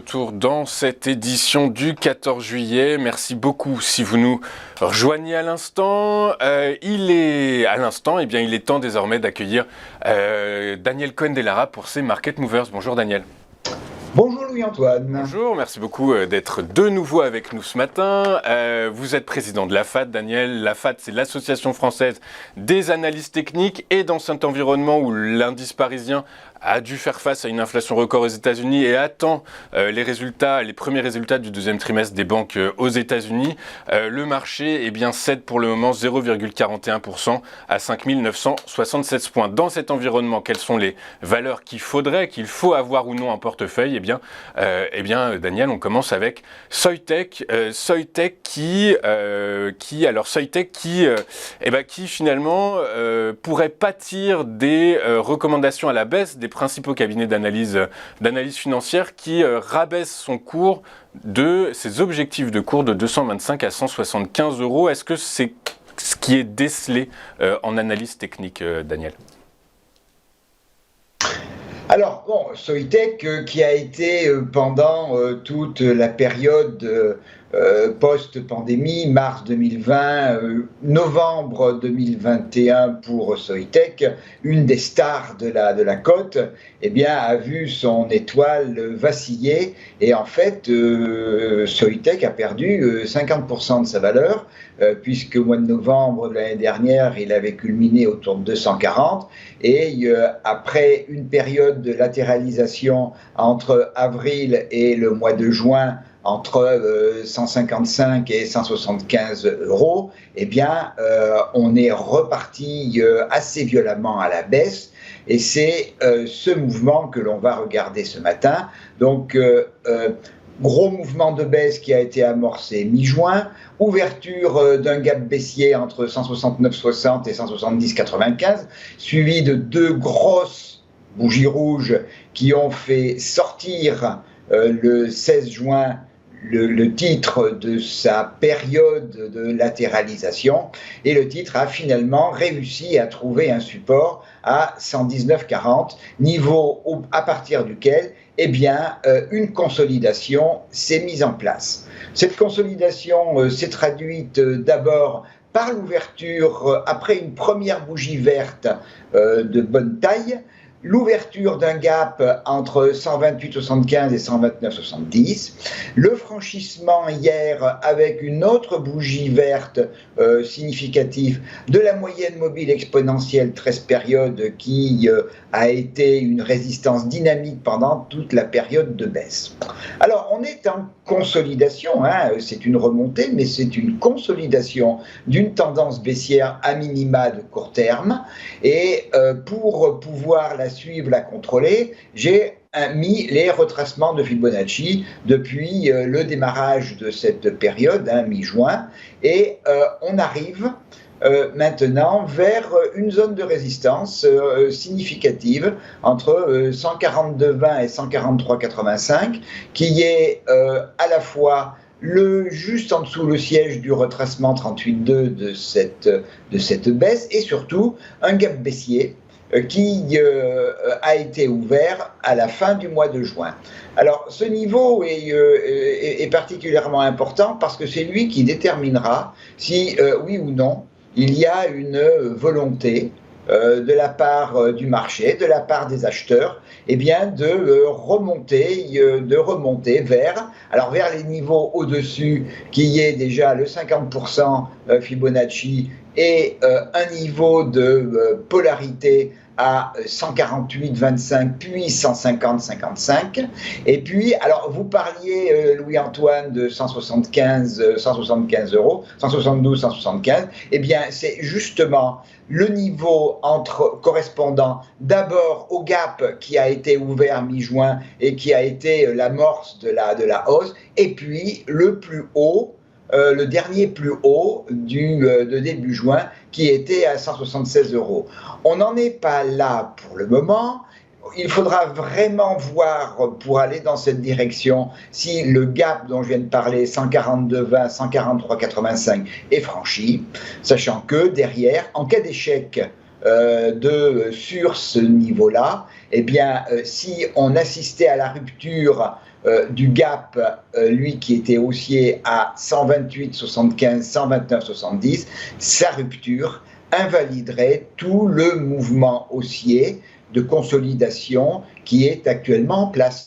retour dans cette édition du 14 juillet. Merci beaucoup si vous nous rejoignez à l'instant. Il est temps désormais d'accueillir Daniel Cohen-Delara pour ses Market Movers. Bonjour Daniel. Bonjour Louis-Antoine. Bonjour, merci beaucoup d'être de nouveau avec nous ce matin. Vous êtes président de l'AFAD, Daniel. L'AFAD, c'est l'Association française des analystes techniques. Et dans cet environnement où l'indice parisien a dû faire face à une inflation record aux États-Unis et attend les premiers résultats du deuxième trimestre des banques aux États-Unis, le marché cède pour le moment 0,41% à 5 976 points. Dans cet environnement, quelles sont les valeurs qu'il faut avoir ou non en portefeuille? Daniel, on commence avec Soitec. Soitec qui finalement pourrait pâtir des recommandations à la baisse des principaux cabinets d'analyse financière qui rabaissent son cours de ses objectifs de cours de 225 à 175 euros. Est-ce que c'est ce qui est décelé en analyse technique, Daniel ? Alors, Soitec qui a été pendant toute la période post-pandémie, mars 2020, novembre 2021 pour Soitec, une des stars de la cote, a vu son étoile vaciller et en fait, Soitec a perdu 50% de sa valeur puisque au mois de novembre de l'année dernière, il avait culminé autour de 240 et après une période de latéralisation entre avril et le mois de juin, entre 155 et 175 euros, on est reparti assez violemment à la baisse. Et c'est ce mouvement que l'on va regarder ce matin. Donc, gros mouvement de baisse qui a été amorcé mi-juin, ouverture d'un gap baissier entre 169,60 et 170,95, suivi de deux grosses bougies rouges qui ont fait sortir le 16 juin le titre de sa période de latéralisation et le titre a finalement réussi à trouver un support à 119,40, niveau à partir duquel une consolidation s'est mise en place. Cette consolidation s'est traduite d'abord par l'ouverture, après une première bougie verte de bonne taille, l'ouverture d'un gap entre 128,75 et 129,70, le franchissement hier avec une autre bougie verte significative de la moyenne mobile exponentielle 13 périodes qui a été une résistance dynamique pendant toute la période de baisse. Alors on est en consolidation, c'est une remontée, mais c'est une consolidation d'une tendance baissière à minima de court terme et pour pouvoir la suivre, la contrôler, j'ai mis les retracements de Fibonacci depuis le démarrage de cette période, mi-juin, et on arrive maintenant vers une zone de résistance significative entre 142,20 et 143,85 qui est à la fois juste en dessous le siège du retracement 38,2 de cette baisse et surtout un gap baissier qui a été ouvert à la fin du mois de juin. Alors ce niveau est particulièrement important parce que c'est lui qui déterminera si oui ou non il y a une volonté de la part du marché, de la part des acheteurs, de remonter vers les niveaux au-dessus, qui est déjà le 50% Fibonacci et un niveau de polarité à 148,25 puis 150,55. Et puis, alors vous parliez, Louis-Antoine, de 175 euros, 172, 175. C'est justement le niveau correspondant d'abord au gap qui a été ouvert mi-juin et qui a été l'amorce de la hausse, et puis le plus haut, le dernier plus haut de début juin qui était à 176 euros. On n'en est pas là pour le moment. Il faudra vraiment voir pour aller dans cette direction si le gap dont je viens de parler, 142,20, 143,85 est franchi, sachant que derrière, en cas d'échec sur ce niveau-là, si on assistait à la rupture du gap, lui qui était haussier à 128,75, 129,70, sa rupture invaliderait tout le mouvement haussier de consolidation qui est actuellement en place.